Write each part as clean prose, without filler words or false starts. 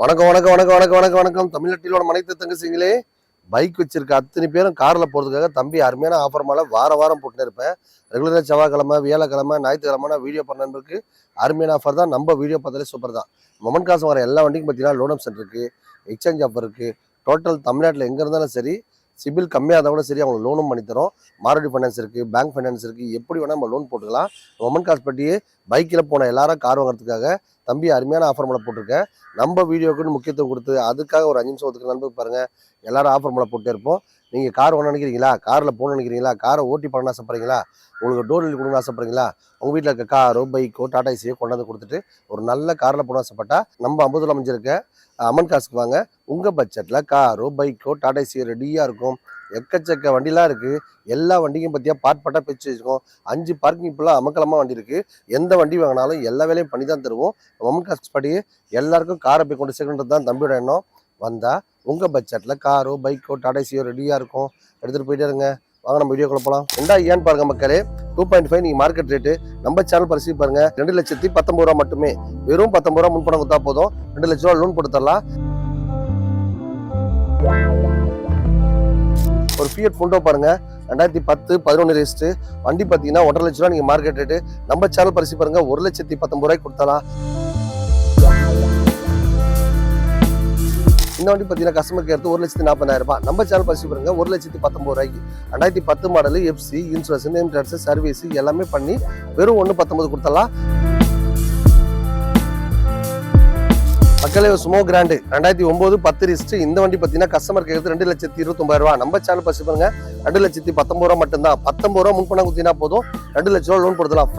வணக்கம் வணக்கம் வணக்கம் வணக்கம் வணக்கம் வணக்கம் தமிழ்நாட்டிலோட மனைத்து தங்கச்சிங்களே. பைக் வச்சிருக்க அத்தனை பேரும் காரில் போகிறதுக்காக தம்பி அருமையான ஆஃபர் மேலே வாரம் போட்டுன்னு இருப்பேன். ரெகுலராக செவ்வாய்க்கிழமை வியாழக்கிழமை ஞாயிற்றுக்கிழமை வீடியோ பண்ணனுக்கு அருமையான ஆஃபர் தான். நம்ம வீடியோ பார்த்தாலே சூப்பர் தான். மொமெண்ட் காசு வர எல்லா வண்டிக்கும் பார்த்தீங்கன்னா லோன் ஆப்ஷன் இருக்குது, எக்ஸ்சேஞ்ச் ஆஃபர் இருக்குது. டோட்டல் தமிழ்நாட்டில் எங்கே இருந்தாலும் சரி, சிபில் கம்மியாக இருந்தால் கூட சரி அவங்களுக்கு லோனும் பண்ணித்தரோம். மாருதி ஃபைனான்ஸ் இருக்குது, பேங்க் ஃபைனான்ஸ் இருக்குது, எப்படி வேணால் நம்ம லோன் போட்டுக்கலாம். மொமெண்ட் காசு பட்டியே பைக்கில் போன எல்லாரும் கார் வாங்குறதுக்காக தம்பி அருமையான ஆஃபர் மேலே போட்டிருக்கேன். நம்ம வீடியோக்குன்னு முக்கியத்துவம் கொடுத்து அதுக்காக ஒரு 5 நிமிஷம் ஒதுக்கு நண்பர் பாருங்கள். எல்லாரும் ஆஃபர் மேலே போட்டே இருப்போம். நீங்கள் கார் வாங்க நினைக்கிறீங்களா, காரில் போகணும்னு நினைக்கிறீங்களா, காரை ஓட்டி பண்ண ஆசைப்படுறீங்களா, உங்களுக்கு டோர் டெலிவரி கொடுக்கணும்னு ஆசைப்படுறீங்களா, உங்கள் வீட்டில் இருக்க காரோ பைக்கோ டாடா ஏசியோ கொண்டாந்து கொடுத்துட்டு ஒரு நல்ல காரில் போகணும் ஆசைப்பட்டா நம்ம 50 அமைஞ்சிருக்க அமன் காசுக்கு வாங்க. உங்கள் பட்ஜெட்டில் காரோ பைக்கோ டாடா ஏசியோ ரெடியாக இருக்கும். எக்கச்சக்க வண்டிலாம் இருக்குது. எல்லா வண்டிக்கும் பற்றியா பாட்டாக பிரித்து வச்சுருக்கோம். 5 பார்க்கிங் ஃபுல்லாக அமக்கலமாக வண்டி இருக்குது. எந்த வண்டி வாங்கினாலும் எல்லா வேலையும் பண்ணி தான் தருவோம். அமன் காசு படி எல்லாருக்கும் காரை போய் கொண்டு சேர்க்கணுன்றது தான் தம்பியோட எண்ணம். வந்தால் உங்கள் பட்ஜெட்டில் காரோ பைக்கோ டாடா ஏசியோ ரெடியாக இருக்கும். எடுத்துகிட்டு போயிட்டே இருங்க. வாங்க நம்ம வீடியோ போகலாம். ஏன்னு பாருங்க மக்களே, 2.5 நீங்கள் மார்க்கெட் ரேட்டு. நம்ம சேனல் பரிசீலி பாருங்க. 2,19,000 ரூபா மட்டுமே. வெறும் 19 ரூபா முன்பணம் கொடுத்தா போதும். 2 லட்ச ரூபா லோன் போட்டு தரலாம். ஒரு ஃபியட் ஃபுண்டோ பாருங்க, 2010-11 ரெஜிஸ்டர் வண்டி பார்த்தீங்கன்னா 1,50,000 ரூபா நீங்கள் மார்க்கெட் ரேட்டு. நம்ம சேனல் பரிசீலி பாருங்க, 1,19,000 ரூபாய்க்கு கொடுத்தலாம். இந்த வண்டி பார்த்தீங்கன்னா கஸ்டமர் கேர்த்து 1,40,000 ரூபாய். நம்ம சேனல் பரிசீலி பாருங்க, 1,19,000 ரூபாய்க்கு. 2010 model, FC, insurance, name tax, service எல்லாமே பண்ணி வெறும் 1,19 கொடுத்தலாம். மக்களே சுமோ கிராண்டு 2009-10 ரெஜிஸ்டர். இந்த வண்டி பார்த்தீங்கன்னா கஸ்டமர் கேட்குறது 2,29,000 ரூபா. நம்ம சேனல் பரிசீலி பாருங்க, 2,19,000 ரூபா மட்டும்தான். 19 ரூபா முன்பணம் கொடுத்தீங்கன்னா போதும், 2 லட்ச ரூபா லோன் கொடுத்தலாம்.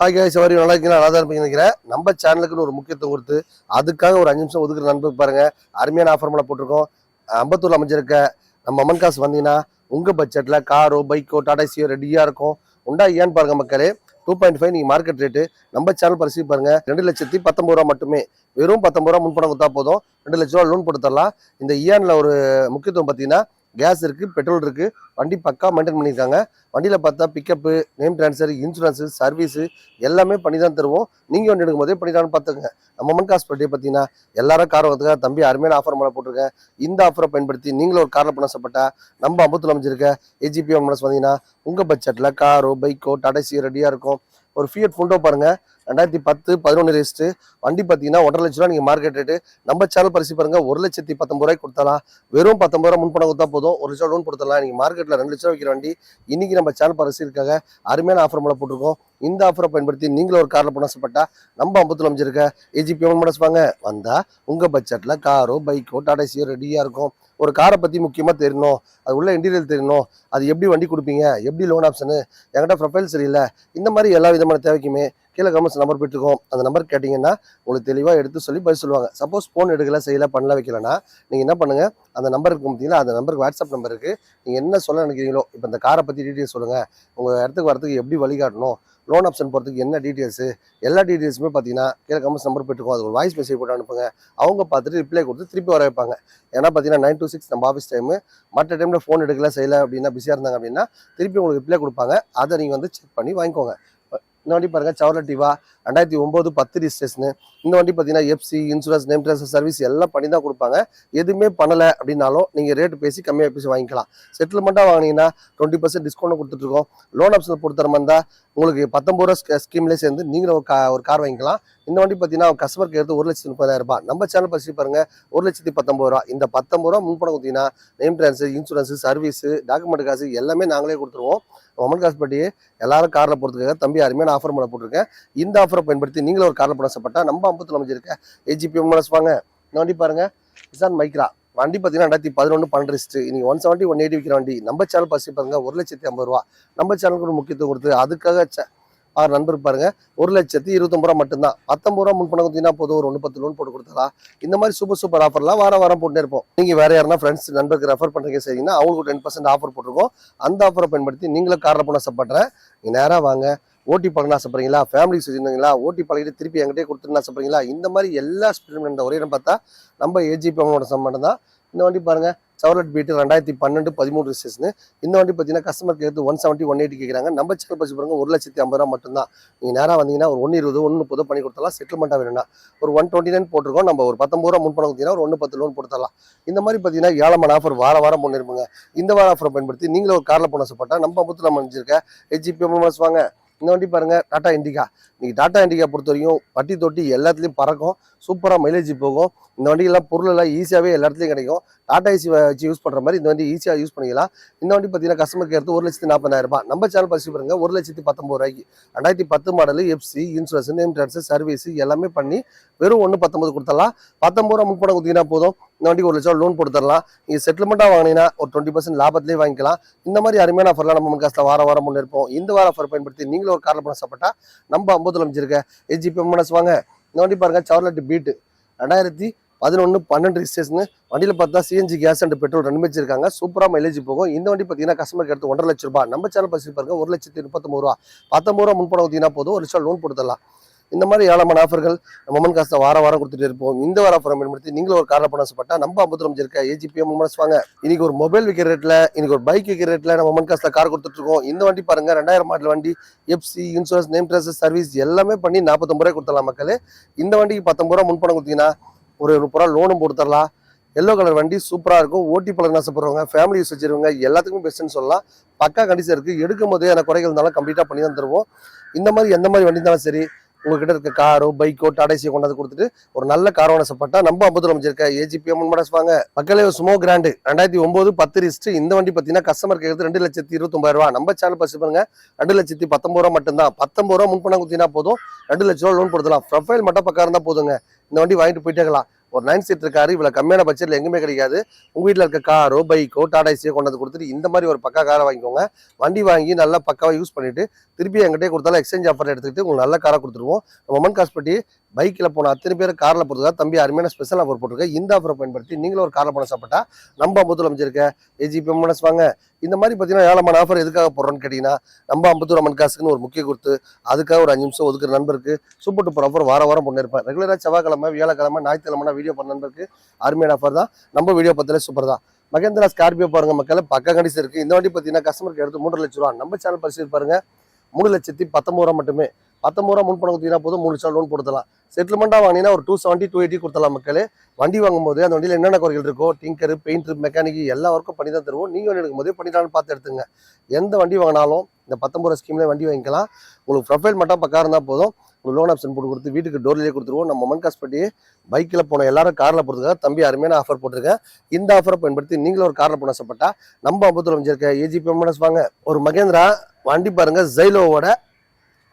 ஹாய் காய்ஸ், சவாரி நல்லா இருக்கீங்களா? நல்லா தான் இருப்பீங்க நினைக்கிறேன். நம்ம சேனலுக்குன்னு ஒரு முக்கியத்துவம் கொடுத்து அதுக்காக ஒரு 5 நிமிஷம் ஒதுக்குற நண்பர் பாருங்க. அருமையான ஆஃபர் மேலே போட்டிருக்கோம். அம்பத்தூர்ல அமைஞ்சிருக்க நம்ம அமன் காசு வந்தீங்கன்னா உங்கள் பட்ஜெட்டில் காரோ பைக்கோ டாடா ஏசியோ ரெடியாக இருக்கும். ஏன்னு பாருங்க மக்களே, 2.5 நீங்கள் மார்க்கெட் ரேட்டு. நம்ம சேனல் பரிசீலி பாருங்க, 2,19,000 ரூபா மட்டுமே. வெறும் 19 ரூபா முன்பணம் கொடுத்தா போதும், 2 லட்ச ரூபா லோன் போட்டு தரலாம். இந்த இயானில் ஒரு முக்கியத்துவம் பார்த்தீங்கன்னா கேஸ் இருக்குது, பெட்ரோல் இருக்குது, வண்டி பக்கா மெயின்டைன் பண்ணியிருக்காங்க. வண்டியில் பார்த்தா pickup, name transfer, insurance, service எல்லாமே பண்ணி தான் தருவோம். நீங்கள் வண்டி எடுக்கும் போதே பண்ணிட்டான்னு பார்த்துங்க. நம்ம அமன் காசு பட்டியை பார்த்தீங்கன்னா எல்லாரும் கார் வாங்கிறதுக்காக தம்பி அருமையான ஆஃபர் மேலே போட்டிருக்கேன். இந்த ஆஃபரை பயன்படுத்தி நீங்களும் ஒரு காரில் பண்ண ஆசைப்பட்டா நம்ம அம்பத்தூர்ல அமைஞ்சிருக்க ஏஜிபி மனசு வந்தீங்கன்னா உங்கள் பட்ஜெட்டில் காரோ பைக்கோ டாடா ஏசியோ ரெடியாக இருக்கும். ஒரு ஃபியட் ஃபுண்டோ பாருங்க, 2010-11 ரெஜிஸ்டர் வண்டி பார்த்தீங்கன்னா 1,50,000 ரூபா நீங்கள் மார்க்கெட் ரேட்டு. நம்ம சேனல் பரிசீலி பாருங்க, 1,19,000 ரூபாய்க்கு கொடுத்தலாம். வெறும் 19 ரூபா முன்பணம் கொடுத்தா போதும், 1 லட்சம் லோன் கொடுத்துடலாம். நீங்கள் மார்க்கெட்டில் 2 லட்சம் வைக்கிற வண்டி இன்னைக்கு நம்ம சேனல் பரிசீலிக்காக அருமையான ஆஃபர் மேலே போட்டிருக்கோம். இந்த ஆஃபரை பயன்படுத்தி நீங்களும் ஒரு காரில் பண்ண ஆசைப்பட்டா நம்ம அம்பத்தூர்ல அமைஞ்சிருக்க ஏஜிபி மனசு வாங்க. வந்தால் உங்கள் பட்ஜெட்டில் காரோ பைக்கோ டாடா ஏசியோ ரெடியாக இருக்கும். ஒரு காரை பற்றி முக்கியமாக தெரியணும், அது உள்ள இன்டீரியல் தெரியணும், அது எப்படி வண்டி கொடுப்பீங்க, எப்படி லோன் ஆப்ஷனு, என்கிட்ட ப்ரொஃபைல் சரியில்லை, இந்த மாதிரி எல்லா விதமான தேவைக்குமே கீழே கமெண்ட்ஸ் நம்பர் போயிட்டுருக்கோம். அந்த நம்பர் கேட்டிங்கன்னா உங்களுக்கு தெளிவாக எடுத்து சொல்லி பதில் சொல்லுவாங்க. சப்போஸ் ஃபோன் எடுக்கல, செய்யலை, பண்ணல, வைக்கலன்னா நீங்கள் என்ன பண்ணுங்கள், அந்த நம்பருக்கு பார்த்தீங்கன்னா அந்த நம்பருக்கு வாட்ஸ்அப் நம்பர் இருக்குது. நீங்கள் என்ன சொல்ல நினைக்கிறீங்களோ, இப்போ இந்த காரை பற்றி டீட்டெயில்ஸ் சொல்லுங்கள், உங்கள் இடத்துக்கு வரதுக்கு எப்படி வழிகாட்டணும், லோன் ஆப்ஷன் போகிறதுக்கு என்ன டீட்டெயில்ஸு, எல்லா டீட்டெயில்ஸுமே பார்த்தீங்கன்னா கீழே கமெண்ட்ஸ் நம்பர் போயிட்டுருக்கோம். அது ஒரு வாய்ஸ் மெசேஜ் போட்டு அனுப்புங்க. அவங்க பார்த்துட்டு ரிப்ளை கொடுத்து திருப்பி வர வைப்பாங்க. ஏன்னா பார்த்தீங்கன்னா 9 to 6 நம்ம ஆஃபீஸ் டைமு. மற்ற டைமில் ஃபோன் எடுக்கல, செய்யலை அப்படின்னா பிஸியாக இருந்தாங்க அப்படின்னா திருப்பி உங்களுக்கு ரிப்ளை கொடுப்பாங்க. அதை நீங்கள் வந்து செக் பண்ணி வாங்கிக்கோங்க. இந்த வண்டி பாருங்கள், சவர்லெட் டிவா 2009-10 ரெஜிஸ்ட்ரேஷனு. இந்த வண்டி பார்த்தீங்கன்னா FC, insurance, name transfer, service எல்லாம் பண்ணி தான் கொடுப்பாங்க. எதுவுமே பண்ணலை அப்படின்னாலும் நீங்கள் ரேட்டு பேசி கம்மியாக பேசி வாங்கிக்கலாம். செட்டில்மெண்ட்டாக வாங்கினீங்கன்னா 20% டிஸ்கவுண்ட் கொடுத்துட்ருக்கோம். லோன் ஆப்ஷன் பொறுத்தர மாதிரி இருந்தால் உங்களுக்கு 19 ரூபா ஸ்கீம்லேயே சேர்ந்து நீங்களும் ஒரு கார் வாங்கிக்கலாம். இந்த வண்டி பார்த்தீங்கன்னா கஸ்டமர் கேட்குறது 1,30,000 ரூபாய். நம்ம சேனல் பரிசீலி பாருங்கள், 1,19,000 ரூபா. இந்த 19 ரூபா முன்பணம் கொடுத்தீங்கன்னா name transfer, insurance, service, document காசு எல்லாமே நாங்களே கொடுத்துருவோம். அமன் காசு பட்டியே எல்லாரும் காரில் போகிறதுக்காக தம்பி அருமையான ஆஃபர் மேலே போட்டிருக்கேன். இந்த ஆஃபரை பயன்படுத்தி நீங்களும் ஒரு காரில் பண்ண ஆசைப்பட்டா நம்ம அம்பத்தூர்ல அமைஞ்சிருக்க ஏஜிபி மனசு வாங்க. இந்த வண்டி பாருங்க, நிசான் மைக்ரா வண்டி பார்த்தீங்கன்னா 2011-12 ரெஜிஸ்டர். இன்னைக்கு 170, 180 விற்கிற வண்டி. நம்ம சேனல் பரிசீலி பாருங்க, 1,50,000 ரூபா. நம்ம சேனலுக்கு ஒரு முக்கியத்துவம் கொடுத்து அதுக்காக ஆறு நண்பருக்கு பாருங்க 1,29,000 மட்டும்தான். 19 ரூபா முன்பணம் கொடுத்தீங்கன்னா போதும், ஒரு 110 லோன் போட்டு கொடுத்தலாம். இந்த மாதிரி சூப்பர் ஆஃபர்லாம் வாரம் போட்டுட்டே இருப்போம். நீங்க வேற யாருன்னா ஃப்ரெண்ட்ஸ் நண்பருக்கு ரெஃபர் பண்றீங்க சரிங்கன்னா அவங்களுக்கு 10% ஆஃபர் போட்டிருக்கோம். அந்த ஆஃபரை பயன்படுத்தி நீங்களும் காரில் போன ஆசைப்படுறேன். நீங்க நேரா வாங்க. ஓட்டி பழகணும் ஆசைப்படுறீங்களா, ஃபேமிலி வச்சுருந்தீங்களா, ஓட்டி பழகிட்டு திருப்பி என்கிட்டே கொடுத்துருன்னு ஆசைப்படுறீங்களா, இந்த மாதிரி எல்லா ஸ்பீட் ஒரே இடம் பார்த்தா நம்ம ஏஜிபி அமௌண்ட் சம்பந்தம் தான். இந்த வண்டி பாருங்க சவர்லெட் பீட்டு 2012-13 ரிஜிஸ்ட்ரேஷன். இந்த வண்டி பார்த்தீங்கன்னா கஸ்டமர் கேட்டு 170 180 கேட்குறாங்க. நம்ம சேனல் பற்றி பாருங்க 1,50,000 மட்டும்தான். நீங்கள் நேராக வந்தீங்கன்னா ஒரு 120 130 பண்ணி கொடுத்தலாம். செட்டில்மெண்ட்டாக வேணும்னா ஒரு 129 போட்டிருக்கோம். நம்ம ஒரு 19 ரூபா முன்பணம் கொடுத்தீங்கன்னா ஒரு 110 லோன் கொடுத்தலாம். இந்த மாதிரி பார்த்தீங்கன்னா ஏழமான ஆஃபர் வாரம் பண்ணிருப்பாங்க. இந்த வார ஆஃபரை பயன்படுத்தி நீங்களும் ஒரு காரில் போன ஆசைப்பட்டா நம்ம அம்புத்துல நம்ம நினைச்சிருக்க ஏஜிபி அமௌண்ட் வாங்க. இந்த வண்டி பாருங்க டாடா இண்டிகா. நீங்கள் டாடா இண்டிகா பொறுத்த வரைக்கும் வட்டி தொட்டி எல்லாத்துலேயும் பறக்கும், சூப்பராக மைலேஜ் போகும். இந்த வண்டியெல்லாம் பொருளெல்லாம் ஈஸியாகவே எல்லா இடத்துலையும் கிடைக்கும். டாடா ஏசி வச்சு யூஸ் பண்ணுற மாதிரி இந்த வண்டி ஈஸியாக யூஸ் பண்ணிக்கலாம். இந்த வண்டி பார்த்தீங்கன்னா கஸ்டமர் கேர்த்து 1,40,000. நம்ம சேனல் பரிசு பாருங்க 1,19,000. 2010 model, FC, insurance, name transfer, service எல்லாமே பண்ணி வெறும் 1,19 கொடுத்துடலாம். 19 ரூபா முன்பணம் கொடுத்தீங்கன்னா போதும். இந்த வண்டிக்கு 1 லட்சம் லோன் போட்டுடலாம். நீங்கள் செட்டில்மெண்ட்டாக வாங்கினீங்கன்னா ஒரு 20% லாபத்திலே வாங்கிக்கலாம். இந்த மாதிரி அருமையான ஆஃபர்லாம் நம்ம காசில் வாரம் முன்னேற்போம். இந்த வார ஆஃபர் பயன்படுத்தி நீங்களும் ஒரு காரில் பண்ண சாப்பிட்டா நம்ம 50 அமைச்சிருக்க ஏஜிபி மனசு வாங்க. இந்த வண்டி பாருங்க சவர்லெட் பீட்டு 2011-12 ரிஜிஸ்ட்ரேஷன். வண்டியில் பார்த்தா சிஎன்ஜி கேஸ் அண்ட் பெட்ரோல் ரெண்டு வச்சிருக்காங்க. சூப்பராக மைலேஜ் போகும். இந்த வண்டி பார்த்தீங்கன்னா கஸ்டமருக்கு எடுத்து 1,50,000 ரூபாய். நம்ம சேனல் பரிசு பாருங்க 1,39,000. 19 ரூபா முன்பணம் ஊற்றினா போதும், 1 லட்சம் லோன் போட்டுடலாம். இந்த மாதிரி ஏழமான ஆஃபர்கள் நம்ம காசை வாரம் கொடுத்துட்டு இருப்போம். இந்த வார ஆஃபரை பயன்படுத்தி நீங்களும் ஒரு காரில் பண்ண ஆசைப்பட்டா நம்ம 50 அமைச்சிருக்க ஏஜிபி மனசு வாங்க. இன்னைக்கு ஒரு மொபைல் விற்கிற ரேட்டில், இன்னைக்கு ஒரு பைக் விற்கிற ரேட்டில் நம்ம காசில் கார் கொடுத்துட்டு இருக்கோம். இந்த வண்டி பாருங்க 2000 மாடல் வண்டி, FC, insurance, name transfer, service எல்லாமே பண்ணி 49 ரூபாய் கொடுத்துடலாம் மக்களே. இந்த வண்டிக்கு 19 ரூபா முன்பணம் கொடுத்தீங்கன்னா ஒரு 30 ரூபா லோனும் போட்டுடலாம். எல்லோ கலர் வண்டி சூப்பராக இருக்கும். ஓட்டி பழக ஆசைப்படுறவங்க, ஃபேமிலி யூஸ் வச்சிருவங்க எல்லாத்துக்கும் பெஸ்ட்னு சொல்லலாம். பக்கா கண்டிஷன் இருக்குது. எடுக்கும் போதே எனக்கு குறைகள் இருந்தாலும் கம்ப்ளீட்டாக பண்ணி தான் தருவோம். இந்த மாதிரி எந்த மாதிரி வண்டி இருந்தாலும் சரி, உங்ககிட்ட இருக்க காரோ பைக்கோ டாடாசியோ கொண்டாந்து கொடுத்துட்டு ஒரு நல்ல கார் ஆசைப்பட்டா நம்ம 50 அமைச்சிருக்க ஏஜிபி மனசு வாங்க. மக்களே ஸ்மோ கிராண்டு 2009-10 ரிஜிஸ்டர். இந்த வண்டி பார்த்தீங்கன்னா கஸ்டமர் கேட்குறது 2,29,000 ரூபா. நம்ம சேனல் பரிசு பாருங்க 2,19,000 ரூபா மட்டும்தான். 19 ரூபா முன்பணம் கொடுத்தீங்கன்னா போதும், 2 லட்சம் ரூபா லோன் கொடுத்துலாம். ப்ரொஃபைல் மட்டும் பக்கம் இருந்தால் போதுங்க. இந்த வண்டி வாங்கிட்டு போயிட்டே இருக்கலாம். ஒரு 9 சீட்டர் காரு இவ்வளோ கம்மியான பட்ஜெட்டில் எங்குமே கிடைக்காது. உங்கள் வீட்டில் இருக்க காரோ பைக்கோ டாடாசியோ கொண்டாந்து கொடுத்துட்டு இந்த மாதிரி ஒரு பக்கா காரை வாங்கிக்கோங்க. வண்டி வாங்கி நல்லா பக்காவாக யூஸ் பண்ணிட்டு திருப்பி எங்கிட்டே கொடுத்தாலும் எக்ஸ்சேஞ்ச் ஆஃபர் எடுத்துக்கிட்டு உங்களுக்கு நல்ல காராக கொடுத்துருவோம். நம்ம காஸ்பட்டி பைக்கில் போன அத்தனை பேர் காரில் போகிறதுக்காக தம்பி அருமையான ஸ்பெஷல் ஆஃபர் போட்டிருக்கேன். இந்த ஆஃபரை பயன்படுத்தி நீங்களும் ஒரு காரில் போன சாப்பிட்டா நம்ம 50 அமைச்சிருக்க ஏஜிபி மனசு வாங்க. இந்த மாதிரி பார்த்தீங்கன்னா ஏழமான ஆஃபர் எதுக்காக போடுறோன்னு கேட்டிங்கன்னா நம்ம 50 ரூபா காசுக்குன்னு ஒரு முக்கிய கொடுத்து அதுக்காக ஒரு 5 நிமிஷம் ஒதுக்குற நண்பருக்கு சூப்பர் டூப்பர் ஆஃபர் வாரம் பண்ணிருப்பேன். ரெகுலராக செவ்வாய்க்கிழமை, வியாழக்கிழமை, ஞாயிற்றுக்கிழமை வீடியோ பண்ண நண்பருக்கு அருமையான ஆஃபர் தான். நம்ம வீடியோ பார்த்தாலே சூப்பர் தான். மகேந்திரா ஸ்கார்பியோ பாருங்க மக்கள் பக்க கண்டிஷன் இருக்குது. இந்த வண்டி பார்த்தீங்கன்னா கஸ்டமருக்கு எடுத்து 3 லட்சம் ரூபா. நம்ம சேனல் பரிசு பாருங்க 3,19,000 ரூபா மட்டுமே. 19 ரூபா முன்பணம் கொடுத்தீங்கன்னா போதும், 3 லட்சம் லோன் கொடுத்தலாம். செட்டில்மெண்ட்டாக வாங்கினீங்கன்னா ஒரு 270 280 கொடுத்தலாம் மக்களே. வண்டி வாங்கும்போது அந்த வண்டியில் என்னென்ன குறைகள் இருக்கோ, டிங்கரு, பெயிண்ட், மெக்கானிக் எல்லா ஒர்க்கும் பண்ணி தான் தருவோம். நீங்கள் வண்டி எடுக்கும்போதே பண்ணிடலான்னு பார்த்து எடுத்துங்க. எந்த வண்டி வாங்கினாலும் இந்த 19 ரூபா ஸ்கீம்லேயே வண்டி வாங்கிக்கலாம். உங்களுக்கு ப்ரொஃபைல் மட்டும் பக்கம் இருந்தால் போதும், உங்களுக்கு லோன் ஆப்ஷன் போட்டு கொடுத்து வீட்டுக்கு டோர்லேயே கொடுத்துருவோம். நம்ம காஸ்பட்டி பைக்கில் போன எல்லாரும் காரில் போகிறதுக்காக தம்பி அருமையான ஆஃபர் போட்டிருக்கேன். இந்த ஆஃபரை பயன்படுத்தி நீங்களும் ஒரு காரில் போன ஆசைப்பட்டா நம்ம 50 அமைச்சிருக்க ஏஜிபி மனசு வாங்க. ஒரு மகேந்திரா வண்டி பாருங்க ஜைலோவோட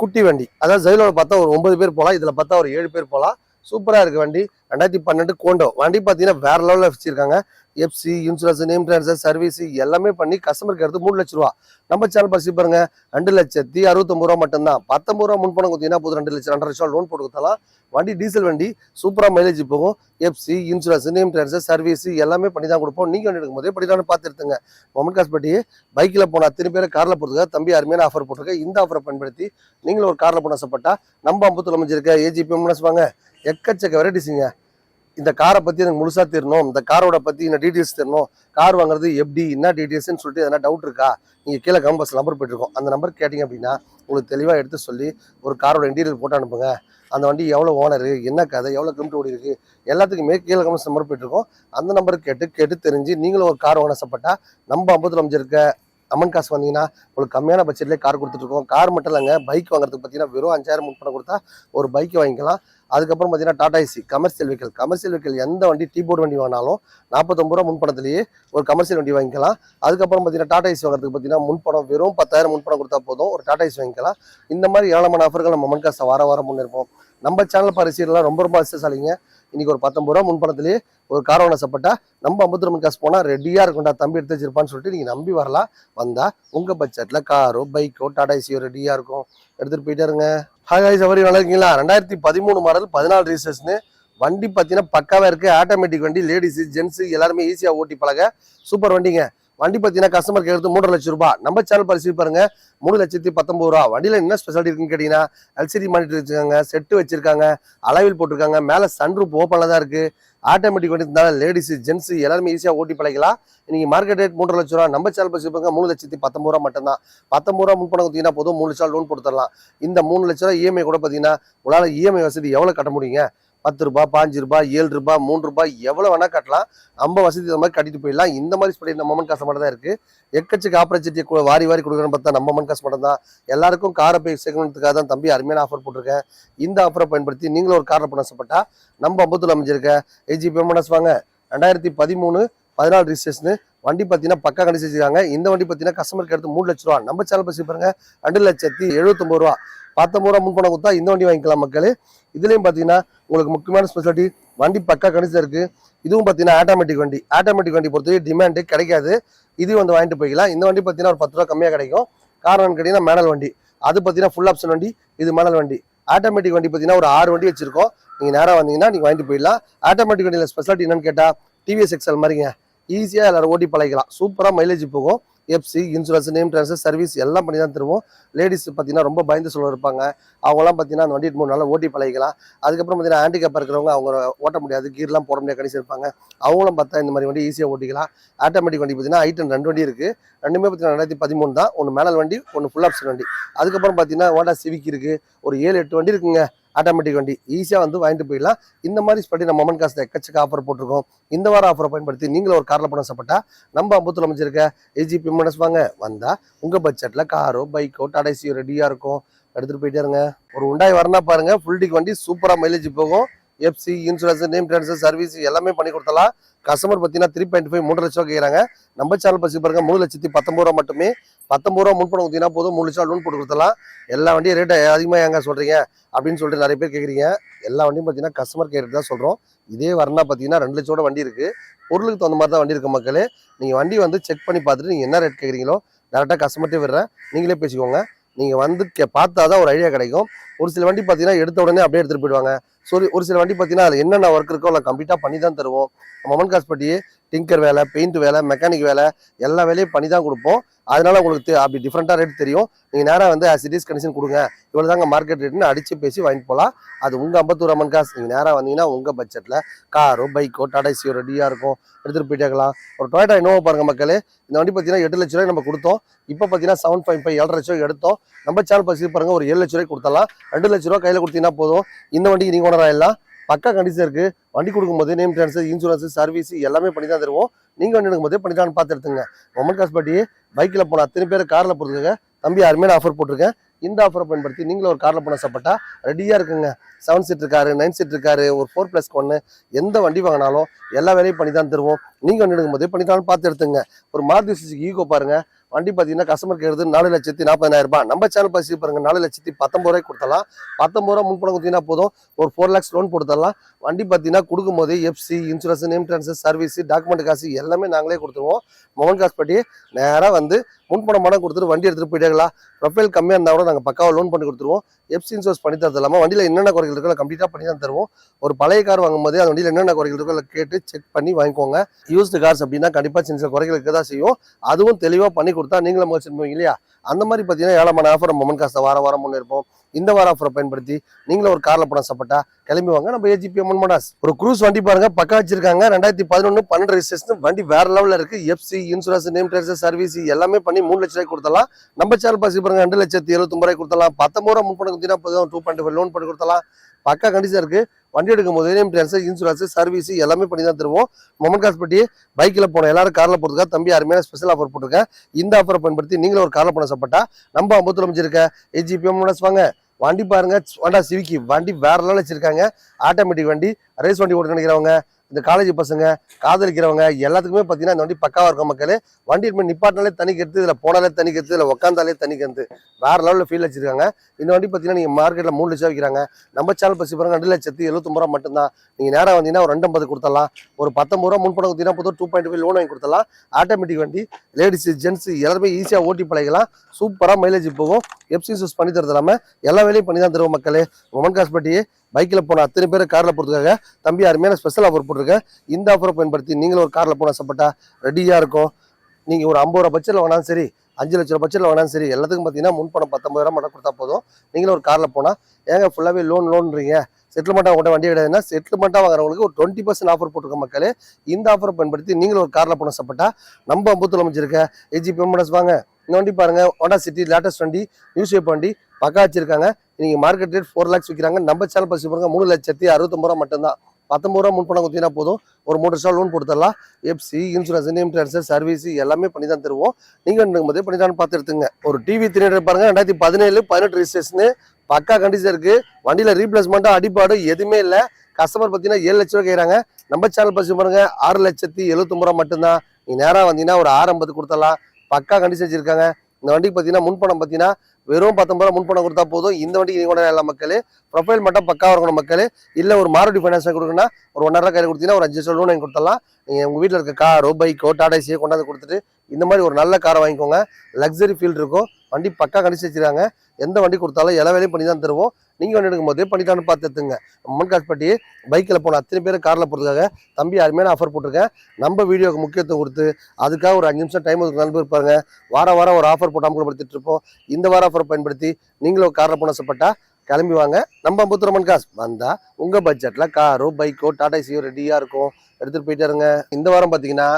குட்டி வண்டி. அதாவது ஜைலோவில் பார்த்தா ஒரு 9 பேர் போகலாம், இதில் பார்த்தா ஒரு 7 பேர் போகலாம். சூப்பராக இருக்குது வண்டி. 2012 கோண்டோ வண்டி பார்த்தீங்கன்னா வேற லெவலில் வச்சிருக்காங்க. FC, insurance, name transfer, service எல்லாமே பண்ணி கஸ்டமருக்கு எடுத்து 3 லட்ச ரூபா. நம்ம சேனல் பரிசு பாருங்க 2,69,000 ரூபா மட்டும்தான். 19 ரூபா முன்பணம் கொடுத்தீங்கன்னா போதும், 2 லட்சம் 2,500 ரூபா லோன் போட்டு கொடுத்தலாம். வண்டி டீசல் வண்டி சூப்பராக மைலேஜ் போகும். FC, insurance, name transfer, service எல்லாமே பண்ணி தான் கொடுப்போம். நீங்கள் வண்டி எடுக்கும் போதே படிதானு பார்த்து எடுத்துங்க. காஸ்பட்டி பைக்கில் போன அத்தனை பேர் காரில் போகிறதுக்காக தம்பி அருமையான ஆஃபர் போட்டிருக்கேன். இந்த ஆஃபரை பயன்படுத்தி நீங்களும் ஒரு காரில் போன ஆசைப்பட்டா நம்ம 50 அமைச்சிருக்க ஏஜிபி மனசு வாங்க. எக்கச்சக்க வெரைட்டிஸுங்க. இந்த காரை பற்றி எனக்கு முழுசாக தெரியணும், இந்த காரோட பற்றி இந்த டீட்டெயில்ஸ் தெரியணும், கார் வாங்குறது எப்படி என்ன டீட்டெயில்ஸ்ன்னு சொல்லிட்டு எதனா டவுட் இருக்கா, நீங்கள் கீழே கமெண்ட் நம்பர் போயிட்டுருக்கோம். அந்த நம்பர் கேட்டிங்க அப்படின்னா உங்களுக்கு தெளிவாக எடுத்து சொல்லி ஒரு காரோட இன்டீரியல் போட்டு அனுப்புங்க. அந்த வண்டி எவ்வளோ ஓனரு, என்ன கதை, எவ்வளோ கிலோமீட்டர் ஓடி இருக்குது எல்லாத்துக்குமே கீழே கமெண்ட்ஸ் நம்பர் போயிட்டுருக்கோம். அந்த நம்பருக்கு கேட்டு தெரிஞ்சு நீங்களும் ஒரு கார் வாங்க ஆசைப்பட்டா நம்ம 50 அமைச்சிருக்க அமன் காசு வந்தீங்கன்னா உங்களுக்கு கம்மியான பட்ஜெட்லேயே கார் கொடுத்துட்ருக்கோம். கார் மட்டும் இல்லைங்க, பைக் வாங்குறதுக்கு பார்த்தீங்கன்னா வெறும் 5,000 முன்பணம் கொடுத்தா ஒரு பைக்கை வாங்கிக்கலாம். அதுக்கப்புறம் பார்த்தீங்கன்னா டாடா ஏசி கமர்ஷியல் வெஹிக்கிள் எந்த வண்டி டீபோர்டு வண்டி வாங்கினாலும் 49 ரூபா முன்பணத்திலேயே ஒரு கமர்ஷியல் வண்டி வாங்கிக்கலாம். அதுக்கப்புறம் பார்த்தீங்கன்னா டாடா ஏசி வாங்குறதுக்கு பார்த்தீங்கன்னா முன்பணம் வெறும் 10,000 முன்பணம் கொடுத்தா போதும், ஒரு டாடா ஏசி வாங்கிக்கலாம். இந்த மாதிரி ஏழமான ஆஃபர்கள் நம்ம காசை வாரம் முன்னேற்போம். நம்ம சேனல் பரிசீலெலாம் ரொம்ப அதிர்ஷ்டசாலிங்க. இன்னைக்கு ஒரு 19 ரூபா முன்பணத்திலேயே ஒரு கார் வாங்க ஆசைப்பட்டா நம்ம அம்பத்தூர் அம்மன் காசு போனால் ரெடியாக இருக்கும்டா தம்பி எடுத்து வச்சிருப்பான்னு சொல்லிட்டு நீங்கள் நம்பி வரலாம். வந்தால் உங்கள் பட்ஜெட்டில் காரோ பைக்கோ டாடா ஏசியோ ரெடியாக இருக்கும், எடுத்துகிட்டு போயிட்டே இருங்க. ஹாய் ஹாய் சவரி நல்லா இருக்கீங்களா? 2013 மாடல் 14 ரிஜிஸ்ட்ரேஷனு வண்டி பார்த்தீங்கன்னா பக்காவாக இருக்குது. ஆட்டோமேட்டிக் வண்டி, லேடிஸு ஜென்ஸு எல்லாருமே ஈஸியாக ஓட்டி பழக சூப்பர் வண்டிங்க. வண்டி பார்த்தீங்கன்னா கஸ்டமர் கேட்கறது 3.5 லட்சம் ரூபாய். நம்ம சேனல் பரிசீலி பாருங்க, 3,19,000 ரூபா. வண்டியில் என்ன ஸ்பெஷாலிட்டி இருக்குன்னு கேட்டீங்கன்னா, எல்சிடி மானிட்டர் வச்சிருக்காங்க, செட்டு வச்சிருக்காங்க, அலைவில் போட்டிருக்காங்க, மேலே சன்ரூப் ஓப்பனில் தான் இருக்கு. ஆட்டோமேட்டிக் வண்டி இருந்தாலும் லேடிஸு ஜென்ஸு எல்லாருமே ஈஸியாக ஓட்டி பழகலாம். இன்னைக்கு மார்க்கெட் ரேட் 3.5 லட்சம் ரூபா. நம்ம சேனல் பரிசீலி பாருங்க, 3,19,000 ரூபா மட்டும்தான். 19 ரூபா முன்பணம் கொடுத்தீங்கன்னா போதும், 3 லட்சம் லோன் கொடுத்துடலாம். இந்த 3 லட்ச ரூபா இஎம்ஐ கூட பார்த்தீங்கன்னா உங்களால் இஎம்ஐ வசதி எவ்வளோ கட்ட முடியுங்க? 10 ரூபாய், 5 ரூபாய், 7 ரூபாய், 3 ரூபாய் எவ்வளோ வேணா கட்டலாம். நம்ம வசதி இந்த மாதிரி கட்டிட்டு போயிடலாம். இந்த மாதிரி ஸ்பெஷல் நம்ம அம்மன் காசு மட்டும் தான் இருக்கு. எக்கச்சக்க ஆப்பர்ச்சுனிட்டி வாரி வாரி கொடுக்குறேன்னு பார்த்தா நம்ம அம்மன் காசு மட்டும் தான். எல்லாருக்கும் காரை போய் சேர்க்கணுன்றதுக்காக தான் தம்பி அருமையான ஆஃபர் போட்டிருக்கேன். இந்த ஆஃபரை பயன்படுத்தி நீங்களும் ஒரு காரை பண்ண ஆசைப்பட்டா நம்ம அம்பத்தூர் அமைஞ்சிருக்க ஏஜிபி எம்என்எஸ் வாங்க. 2013 14 ரிஜிஸ்ட்ரேஷனு வண்டி பார்த்தீங்கன்னா பக்கா கண்டிச்சு வச்சிருக்காங்க. இந்த வண்டி பார்த்தீங்கன்னா கஸ்டமருக்கு எடுத்து 3 லட்ச ரூபா. நம்ம சேனல் பசி பாருங்க, 2,79,000 ரூபா. 19 ரூபா முன்பணம் கொடுத்தா இந்த வண்டி வாங்கிக்கலாம் மக்களே. இதுலேயும் பார்த்தீங்கன்னா உங்களுக்கு முக்கியமான ஸ்பெஷாலிட்டி, வண்டி பக்கா கணிச்சு இருக்கு. இதுவும் பார்த்தீங்கன்னா ஆட்டோமேட்டிக் வண்டி. ஆட்டோமேட்டிக் வண்டி பொறுத்தவரை டிமாண்டு கிடைக்காது. இது வந்து வாங்கிட்டு போய்க்கலாம். இந்த வண்டி பார்த்தீங்கன்னா ஒரு 10 ரூபா கம்மியாக கிடைக்கும். காரணம் கேட்டீங்கன்னா மேனல் வண்டி, அது பார்த்தீங்கன்னா ஃபுல் ஆப்ஷன் வண்டி, இது மேனல் வண்டி. ஆட்டோமேட்டிக் வண்டி பார்த்தீங்கன்னா ஒரு 6 வண்டி வச்சிருக்கோம். நீங்கள் நேராக வந்தீங்கன்னா நீங்கள் வாங்கிட்டு போயிடலாம். ஆட்டோமேட்டிக் வண்டியில் ஸ்பெஷாலிட்டி என்னன்னு கேட்டால், டிவிஎஸ் எக்ஸல் மாதிரிங்க, ஈஸியாக எல்லாரும் ஓட்டி பழகிக்கலாம். சூப்பராக மைலேஜ் போகும். FC, insurance, name transfer, service எல்லாம் பண்ணி தான் தருவோம். லேடிஸ் பார்த்தீங்கன்னா ரொம்ப பயந்து சொல்ல இருப்பாங்க. அவங்களாம் பார்த்தீங்கன்னா அந்த வண்டி 3 நாளில் ஓட்டி பழகிக்கலாம். அதுக்கப்புறம் பார்த்தீங்கன்னா ஹேண்டிகேப்பாக இருக்கிறவங்க, அவங்க ஓட்ட முடியாது, கீர்லாம் போட முடியாது, கணிச்சு இருப்பாங்க. அவங்களும் பார்த்தா இந்த மாதிரி வண்டி ஈஸியாக ஓட்டிக்கலாம். ஆட்டோமேட்டிக் வண்டி பார்த்தீங்கன்னா ஐட்டன் 2 வண்டி இருக்குது. ரெண்டுமே பார்த்தீங்கன்னா 2013 தான். ஒன்று மேனல் வண்டி, ஒன்று ஃபுல் ஆப்ஷன் வண்டி. அதுக்கப்புறம் பார்த்தீங்கன்னா ஹோண்டா சிவிக் இருக்குது. ஒரு 7-8 வண்டி இருக்குங்க ஆட்டோமேட்டிக் வண்டி. ஈஸியாக வந்து வாங்கிட்டு போயிடலாம். இந்த மாதிரி ஸ்பெட்டி நம்ம அம்மன் காசு எக்கச்சக்க ஆஃபர் போட்டிருக்கோம். இந்த வாரம் ஆஃபரை பயன்படுத்தி நீங்களும் ஒரு காரில் பண்ண ஆசைப்பட்டா நம்ம அம்பத்தூர் அமைச்சிருக்க ஏஜிபி எம்என்எஸ் வாங்க. வந்தால் உங்கள் பட்ஜெட்டில் காரோ பைக்கோ டாடா ஏசியோ ரெடியாக இருக்கும், எடுத்துகிட்டு போயிட்டே இருங்க. ஒரு உண்டாய் வரனா பாருங்க, ஃபுல் டிக் வண்டி, சூப்பராக மைலேஜ் போகும். FC, insurance, name transfer, service எல்லாமே பண்ணி கொடுத்தலாம். கஸ்டமர் பார்த்தீங்கன்னா 3.5 3 லட்சம் ரூபா கேட்குறாங்க. நம்ம சேனல் பசி பாருங்க, 3,19,000 ரூபா மட்டுமே. 19 ரூபா முன்பணம் கொடுத்தீங்கன்னா போதும், 3 லட்சம் லோன் போட்டு கொடுத்தலாம். எல்லா வண்டியும் ரேட்டை அதிகமாக ஏங்க சொல்கிறீங்க அப்படின்னு சொல்லிட்டு நிறைய பேர் கேட்குறீங்க. எல்லா வண்டியும் பார்த்தீங்கன்னா கஸ்டமர் கேட்டு தான் சொல்கிறோம். இதே வரனா பார்த்தீங்கன்னா 2 லட்சோட வண்டி இருக்குது. பொருளுக்கு தகுந்த மாதிரி தான் வண்டி இருக்குது மக்களே. நீங்கள் வண்டி வந்து செக் பண்ணி பார்த்துட்டு நீங்கள் என்ன ரேட் கேட்குறீங்களோ டேரெக்டாக கஸ்டமர்ட்டே விடுறேன், நீங்களே பேசிக்கோங்க. நீங்கள் வந்து பார்த்தா தான் ஒரு ஐடியா கிடைக்கும். ஒரு சில வண்டி பார்த்தீங்கன்னா எடுத்த உடனே அப்படியே எடுத்துகிட்டு போயிடுவாங்க. ஸோ ஒரு சில வண்டி பார்த்தீங்கன்னா அது என்னென்ன ஒர்க் இருக்கோ இல்லை கம்ப்ளீட்டாக பண்ணி தான் தருவோம். நம்ம அம்மன் காசுப்பட்டியே டிங்கர் வேலை, பெயிண்ட் வேலை, மெக்கானிக் வேலை எல்லா வேலையும் பண்ணி தான் கொடுப்போம். அதனால உங்களுக்கு அப்படி டிஃப்ரெண்ட்டாக ரேட் தெரியும். நீங்கள் நேராக வந்து ஆஸ் இட் இஸ் கண்டிஷன் கொடுங்க, இவ்வளோ தாங்க மார்க்கெட் ரேட்னு அடித்து பேசி வாங்கிட்டு போகலாம். அது உங்கள் அம்பத்தூர் அம்மன் காசு. நீங்கள் நேராக வந்தீங்கன்னா உங்கள் பட்ஜெட்டில் காரோ பைக்கோ டாடா ஏசியோ ரெடியாக இருக்கும், எடுத்துகிட்டு போயிட்டாக்கலாம். ஒரு டொயோட்டா இனோவா பாருங்கள் மக்களே. இந்த வண்டி பார்த்தீங்கன்னா 8 லட்ச ரூபாய் நம்ம கொடுத்தோம். இப்போ பார்த்தீங்கன்னா 7.5 7 லட்ச ரூபாய் எடுத்தோம். நம்ம சேனல் பசி பாருங்க, ஒரு 7 லட்ச ரூபாய் கொடுத்தலாம். 2 லட்ச ரூபா கையில் கொடுத்தீங்கன்னா போதும். இந்த வண்டிக்கு நீங்கள் ஓனர் ஆயிடலாம். பக்கா கண்டிஷன் இருக்குது. வண்டி கொடுக்கும்போது நேம் ட்ரான்ஸ்ஃபர், இன்சூரன்ஸ், சர்வீஸ் எல்லாமே பண்ணி தான் தருவோம். நீங்கள் வண்டி எடுக்கும்போதே பண்ணி தான் பார்த்து எடுத்துங்க. அம்மன் காசுப்பட்டி பைக்கில் போனால் அத்தனை பேர் காரில் போட்டுருங்க. தம்பி அருமையான ஆஃபர் போட்டிருக்கேன். இந்த ஆஃபரை பயன்படுத்தி நீங்களும் ஒரு காரில் போன ஆசைப்பட்டா ரெடியாக இருக்குங்க. 7 சீட் இருக்காரு, 9 சீட் இருக்காரு, ஒரு 4+1 எந்த வண்டி வாங்கினாலும் எல்லா வேலையும் பண்ணி தான் தருவோம். நீங்கள் வண்டி எடுக்கும்போதே பண்ணி தான் பார்த்து எடுத்துங்க. ஒரு மாருதி சுசுகி ஈகோ பாருங்க, வண்டி பார்த்தீங்கன்னா கஸ்டமர் கேட்குறது 4,40,000 ரூபாய். நம்ம சேனல் பசி பாருங்க, 4,19,000 ரூபாய்க்கு கொடுத்தலாம். 19 ரூபா முன்பணம் கொடுத்தீங்கன்னா போதும், ஒரு 4 lakhs லோன் கொடுத்துடலாம். வண்டி பார்த்தீங்கன்னா கொடுக்கும்போது FC, insurance, name transfer, service, document காசு எல்லாமே நாங்களே கொடுத்துருவோம். மொபைல் காசு பட்டி நேராக வந்து முன்பணம் கொடுத்துட்டு வண்டி எடுத்துகிட்டு போயிட்டாங்களா. ப்ரொஃபைல் கம்மியாக இருந்தால் கூட நாங்கள் பக்காவாக லோன் பண்ணி கொடுத்துருவோம். எஃப்சி இன்சூரன்ஸ் பண்ணி தரது இல்லாமல் வண்டியில் என்னென்ன குறைகள் இருக்கோ கம்ப்ளீட்டாக பண்ணி தான் தருவோம். ஒரு பழைய கார் வாங்கும்போது அந்த வண்டியில் என்னென்ன குறைகள் இருக்கோ கேட்டு செக் பண்ணி வாங்கிக்கோங்க. யூஸ்டு கார்ஸ் அப்படின்னா கண்டிப்பாக சின்ன சின்ன குறைகள் இருக்க தான் செய்யும். அதுவும் தெளிவாக பண்ணி கொடுத்தா நீங்களும் வச்சுருப்பீங்க இல்லையா. அந்த மாதிரி பார்த்தீங்கன்னா ஏழமான ஆஃபர் நம்ம அம்மன் காசை வாரம் முன்னே இருப்போம். இந்த வார ஆஃபரை பயன்படுத்தி நீங்களும் ஒரு காரில் போன ஆசைப்பட்டா கிளம்பி வாங்க. நம்ம ஏஜிபி அம்மன் மோட்டார்ஸ். ஒரு க்ரூஸ் வண்டி பாருங்க, பக்கா வச்சிருக்காங்க. 2011 12 ரெஜிஸ்ட்ரேஷன் வண்டி வேற லெவலில் இருக்கு. FC, insurance, name transfer, service எல்லாமே பண்ணி 3 லட்ச ரூபாய் கொடுத்தலாம். நம்ம சேனல் பாசி பாருங்க, 2,79,000 ரூபாய் கொடுத்தலாம். 19 ரூபா முன்பணம் கொடுத்தீங்கன்னா போதும், 2.5 லோன் பண்ணி கொடுத்தலாம். பக்கா கண்டிஷன் இருக்கு. வண்டி எடுக்கும் போது நேம் ட்ரான்ஸ்ஃபர், இன்சூரன்ஸ், சர்வீஸ் எல்லாமே பண்ணி தான் தருவோம். மொமன் காசுப்பட்டி பைக்கில் போன எல்லாரும் காரில் போகிறதுக்காக தம்பி அருமையான ஸ்பெஷல் ஆஃபர் போட்டிருக்கேன். இந்த ஆஃபரை பயன்படுத்தி நீங்களும் ஒரு காரில் போன ஆசைப்பட்டா நம்ம அம்பத்தூர் அமைச்சிருக்க ஏஜிபி எம்என்எஸ் வாங்க. வண்டி பாருங்க, ஹோண்டா சிவிக் வண்டி வேற லெவலில் வச்சிருக்காங்க. ஆட்டோமேட்டிக் வண்டி, ரேஸ் வண்டி ஓட்டு நினைக்கிறவங்க இந்த காலேஜ் பசங்க, காதலிக்கிறவங்க எல்லாத்துக்குமே பார்த்தீங்கன்னா இந்த வண்டி பக்காவாக இருக்கும் மக்களே. வண்டி நிப்பாட்டினாலே தனி கருத்து, இதில் போனாலே தனி கருத்து, இதில் உட்காந்தாலே தனி கருத்து, வேறு லெவலில் ஃபீல் வச்சிருக்காங்க. இந்த வண்டி பார்த்தீங்கன்னா நீங்கள் மார்க்கெட்டில் 3 லட்சம் விற்கிறாங்க. நம்ம சேனல் பசி பாருங்க 2,79,000 ரூபா மட்டும்தான். நீங்கள் நேராக வந்தீங்கன்னா ஒரு 250 கொடுத்துடலாம். ஒரு 19 ரூபா முன்பணம் கொடுத்தீங்கன்னா போதும் 2.5 லோன் வாங்கி கொடுத்துடலாம். ஆட்டோமேட்டிக் வண்டி, லேடிஸ் ஜென்ட்ஸ் எல்லாருமே ஈஸியாக ஓட்டி பழகலாம். சூப்பராக மைலேஜ் போகும். எஃப்சி யூஸ் பண்ணி தரது இல்லாமல் எல்லா வேலையும் பண்ணி தான் தருவோம் மக்களே. உமன் காஸ்பட்டி பைக்கில் போன அத்தனை பேர் காரில் போகிறதுக்காக தம்பி அருமையான ஸ்பெஷல் ஆஃபர் போட்டிருக்கேன். இந்த ஆஃபரை பயன்படுத்தி நீங்களும் ஒரு காரில் போன ஆசைப்பட்டா ரெடியாக இருக்கும். நீங்கள் ஒரு 50 ரூபா பட்ஜெட்டில் வேணாலும் சரி, 5 லட்ச ரூபா பட்ஜெட்டில் வேணாலும் சரி, எல்லாத்துக்கும் பார்த்தீங்கன்னா முன்பணம் 19,000 மட்டும் கொடுத்தா போதும். நீங்களும் ஒரு காரில் போனால் ஏங்க ஃபுல்லாகவே லோன்றீங்க, செட்டில்மெண்ட்டாக உங்கள்கிட்ட வண்டி கிடையாதுன்னா செட்டில்மெண்ட்டாக வாங்குறவங்களுக்கு ஒரு 20% ஆஃபர் போட்டிருக்க மக்களே. இந்த ஆஃபரை பயன்படுத்தி நீங்களும் ஒரு காரில் போன ஆசைப்பட்டா நம்ம அம்பத்தூர் அமைச்சிருக்க ஏஜி பெர்மனஸ் வாங்க. இந்த வண்டி பாருங்க, ஹோண்டா சிட்டி லேட்டஸ்ட் வண்டி, நியூ ஷேப் வண்டி பக்கா வச்சிருக்காங்க. நீங்கள் மார்க்கெட் ரேட் 4 lakhs விற்கிறாங்க. நம்ம சேனல் பசி பாருங்க 3,69,000 ரூபா மட்டும்தான். 19 ரூபா முன்பணம் கொடுத்தீங்கன்னா போதும், ஒரு 3 வருஷம் லோன் கொடுத்துடலாம். FC, insurance, name transfer, service எல்லாமே பண்ணி தான் தருவோம். நீங்கள் போதே பண்ணி தான் பார்த்து எடுத்துங்க. ஒரு டிவி 300 பாருங்க, 2017-18 ரிஜிஸ்ட்ரேஷனு, பக்கா கண்டிஷன் இருக்கு. வண்டியில் ரீப்ளேஸ்மெண்ட்டாக அடிப்பாடு எதுவுமே இல்லை. கஸ்டமர் பார்த்தீங்கன்னா 7 லட்ச ரூபா கேட்குறாங்க. நம்ம சேனல் பசி பாருங்க 6,79,000 ரூபா மட்டும்தான். நீங்கள் நேராக வந்தீங்கன்னா ஒரு 650 கொடுத்துடலாம். பக்கா கண்டிஷன் வச்சிருக்காங்க. இந்த வண்டிக்கு பார்த்தீங்கன்னா முன்பணம் பார்த்தீங்கன்னா வெறும் 19 ரூபா முன்பணம் கொடுத்தா போதும். இந்த வண்டிக்கு நீங்கள் கூட எல்லா மக்களே ப்ரொஃபைல் மட்டும் பக்காவாக இருக்கணும் மக்களே. இல்லை ஒரு மாருதி ஃபைனான்ஸ் கொடுக்குன்னா ஒரு 1.5 ரூபா கையில் கொடுத்தீங்கன்னா ஒரு 5 லட்சம் லோன் வாங்கி கொடுத்துடலாம். நீங்கள் உங்கள் வீட்டில் இருக்க காரோ பைக்கோ டாடா ஏசியோ கொண்டாந்து கொடுத்துட்டு இந்த மாதிரி ஒரு நல்ல காரை வாங்கிக்கோங்க. லக்ஸரி ஃபீல் இருக்கும். வண்டி பக்கா கண்டிச்சு வச்சிருக்காங்க. எந்த வண்டி கொடுத்தாலும் எல்லா வேலையும் பண்ணி தான் தருவோம். நீங்கள் வண்டி எடுக்கும் போதே பண்ணிட்டான்னு பார்த்து எடுத்துங்க. உமன் காஸ்பட்டி பைக்கில் போன அத்தனை பேர் காரில் போகிறதுக்காக தம்பி அருமையான ஆஃபர் போட்டிருக்கேன். நம்ம வீடியோக்கு முக்கியத்துவம் கொடுத்து அதுக்காக ஒரு 5 நிமிஷம் டைம் ஒதுக்கு நண்பர் இருப்பாங்க. வாரம் ஒரு ஆஃபர் போட்டு அமல்படுத்திட்டு இருப்போம். இந்த வார ஆஃபர் பயன்படுத்தி நீங்களும் காரில் போன ஆசைப்பட்டா கிளம்பி வாங்க. நம்ம அம்பத்தூர் உமன் காஸ் வந்தால் உங்கள் பட்ஜெட்டில் காரோ பைக்கோ டாடா ஏசியோ ரெடியாக இருக்கும். எடுத்துகிட்டு போயிட்டு இருங்க. இந்த வாரம் பார்த்தீங்கன்னா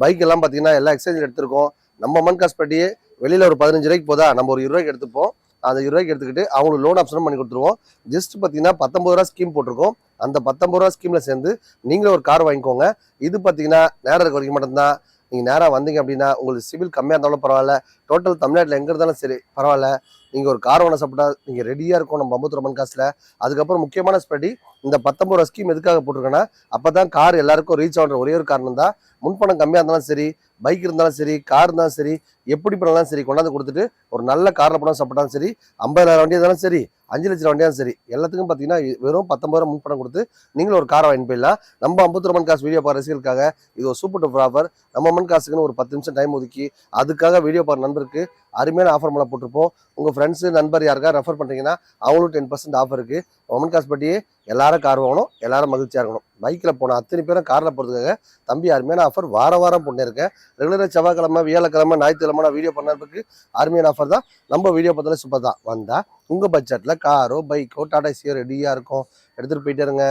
பைக் எல்லாம் பார்த்தீங்கன்னா எல்லா எக்ஸ்சேஞ்சில் எடுத்திருக்கோம். நம்ம உமன் காஸ்பட்டியே வெளியில் ஒரு 15 ரூபாய்க்கு போதா, நம்ம ஒரு 20 ரூபாய்க்கு எடுத்துப்போம். அந்த 20 ரூபாய்க்கு எடுத்துக்கிட்டு அவங்களுக்கு லோன் ஆப்ஷனும் பண்ணி கொடுத்துருவோம். ஜஸ்ட் பார்த்தீங்கன்னா 19 ரூபா ஸ்கீம் போட்டிருக்கோம். அந்த 19 ரூபா ஸ்கீமில் சேர்ந்து நீங்களும் ஒரு கார் வாங்கிக்கோங்க. இது பார்த்தீங்கன்னா நேரம் இருக்க வரைக்கும் மட்டும்தான். நீங்கள் நேராக வந்தீங்க அப்படின்னா உங்களுக்கு சிவில் கம்மியாக இருந்தாலும் பரவாயில்ல, டோட்டல் தமிழ்நாட்டில் எங்கே இருந்தாலும் சரி பரவாயில்ல, நீங்கள் ஒரு கார் வாங்க சாப்பிட்டா நீங்கள் ரெடியாக இருக்கும் நம்ம அம்பத்தூர் உமன் காசில். அதுக்கப்புறம் முக்கியமான ஸ்பெடி இந்த 19 ரூபா ஸ்கீம் எதுக்காக போட்டிருக்கேன்னா அப்போ தான் கார் எல்லாருக்கும் ரீச் ஆகிற ஒரே ஒரு காரணம் தான். முன்பணம் கம்மியாக இருந்தாலும் சரி, பைக் இருந்தாலும் சரி, கார் இருந்தாலும் சரி, எப்படி பண்ணாலும் சரி கொண்டாந்து கொடுத்துட்டு ஒரு நல்ல காரில் போனால் சாப்பிட்டாலும் சரி, 50,000 வண்டி இருந்தாலும் சரி, 5 லட்சம் வண்டியாலும் சரி, எல்லாத்துக்கும் பார்த்தீங்கன்னா வெறும் 19 ரூபா முன்பணம் கொடுத்து நீங்களும் ஒரு காரை வாங்கி போயிடலாம். நம்ம அம்பத்தூர் உமன் காசு வீடியோ பார்க்குற ரசிகர்களுக்காக இது ஒரு சூப்பர் டூப்பர் ஆஃபர். நம்ம உமன் காசுக்குன்னு ஒரு 10 நிமிஷம் டைம் ஒதுக்கி அதுக்காக வீடியோ பார்க்குற நண்பருக்கு அருமையான ஆஃபர் மேலே போட்டிருப்போம். உங்கள் ஃப்ரெண்ட்ஸு நண்பர் யாருக்கா ரெஃபர் பண்ணுறீங்கன்னா அவங்களும் 10% ஆஃபர் இருக்குது. உமன் காசு பட்டியே எல்லாரும் கார் வாங்கணும், எல்லாரும் மகிழ்ச்சியாக இருக்கணும். பைக்கில் போன அத்தனை பேரும் காரில் போகிறதுக்காக தம்பி அருமையான ஆஃபர் வாரம் பண்ணியிருக்கேன். ரெகுலராக செவ்வாய்க்கிழமை, வியாழக்கிழமை, ஞாயிற்றுக்கிழமை நான் வீடியோ பண்ணுறதுக்கு அருமையான ஆஃபர் தான். நம்ம வீடியோ பார்த்தாலே சூப்பர் தான். வந்தால் உங்கள் பட்ஜெட்டில் காரோ பைக்கோ டாடா ஏசியோ ரெடியாக இருக்கும். எடுத்துகிட்டு போயிட்டே இருங்க.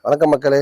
வணக்கம் மக்களே.